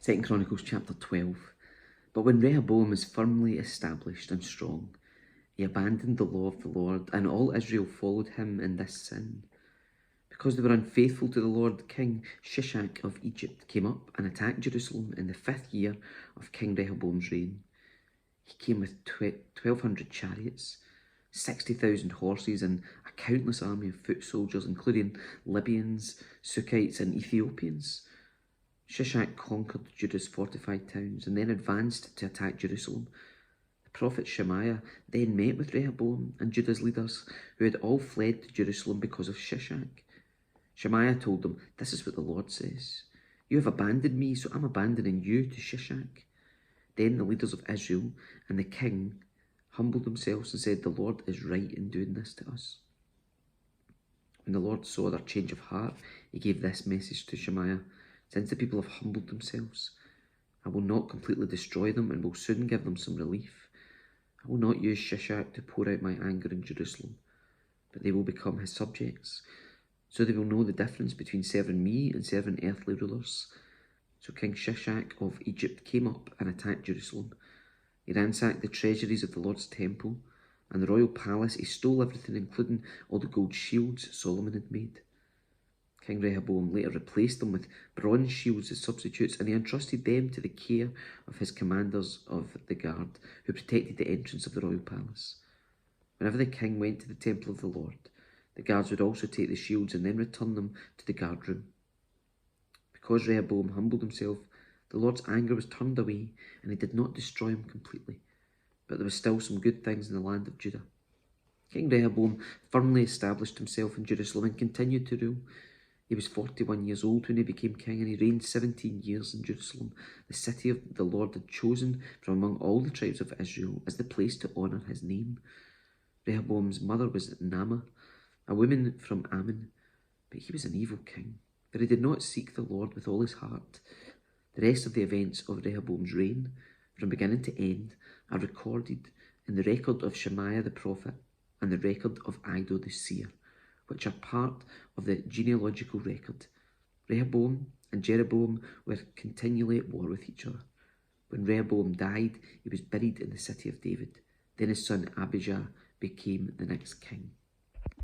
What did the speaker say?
2 Chronicles chapter 12. But when Rehoboam was firmly established and strong, he abandoned the law of the Lord, and all Israel followed him in this sin. Because they were unfaithful to the Lord, King Shishak of Egypt came up and attacked Jerusalem in the 5th year of King Rehoboam's reign. He came with 1,200 chariots, 60,000 horses, and a countless army of foot soldiers, including Libyans, Sukkites, and Ethiopians. Shishak conquered Judah's fortified towns and then advanced to attack Jerusalem. The prophet Shemaiah then met with Rehoboam and Judah's leaders, who had all fled to Jerusalem because of Shishak. Shemaiah told them, "This is what the Lord says. You have abandoned me, so I'm abandoning you to Shishak." Then the leaders of Israel and the king humbled themselves and said, "The Lord is right in doing this to us." When the Lord saw their change of heart, he gave this message to Shemaiah: "Since the people have humbled themselves, I will not completely destroy them and will soon give them some relief. I will not use Shishak to pour out my anger in Jerusalem, but they will become his subjects. So they will know the difference between serving me and serving earthly rulers." So King Shishak of Egypt came up and attacked Jerusalem. He ransacked the treasuries of the Lord's temple and the royal palace. He stole everything, including all the gold shields Solomon had made. King Rehoboam later replaced them with bronze shields as substitutes, and he entrusted them to the care of his commanders of the guard, who protected the entrance of the royal palace. Whenever the king went to the temple of the Lord, the guards would also take the shields and then return them to the guard room. Because Rehoboam humbled himself, the Lord's anger was turned away, and he did not destroy him completely. But there were still some good things in the land of Judah. King Rehoboam firmly established himself in Jerusalem and continued to rule. He was 41 years old when he became king, and he reigned 17 years in Jerusalem, the city of the Lord had chosen from among all the tribes of Israel as the place to honour his name. Rehoboam's mother was Naamah, a woman from Ammon, but he was an evil king, for he did not seek the Lord with all his heart. The rest of the events of Rehoboam's reign, from beginning to end, are recorded in the record of Shemaiah the prophet and the record of Iddo the seer, which are part of the genealogical record. Rehoboam and Jeroboam were continually at war with each other. When Rehoboam died, he was buried in the city of David. Then his son Abijah became the next king.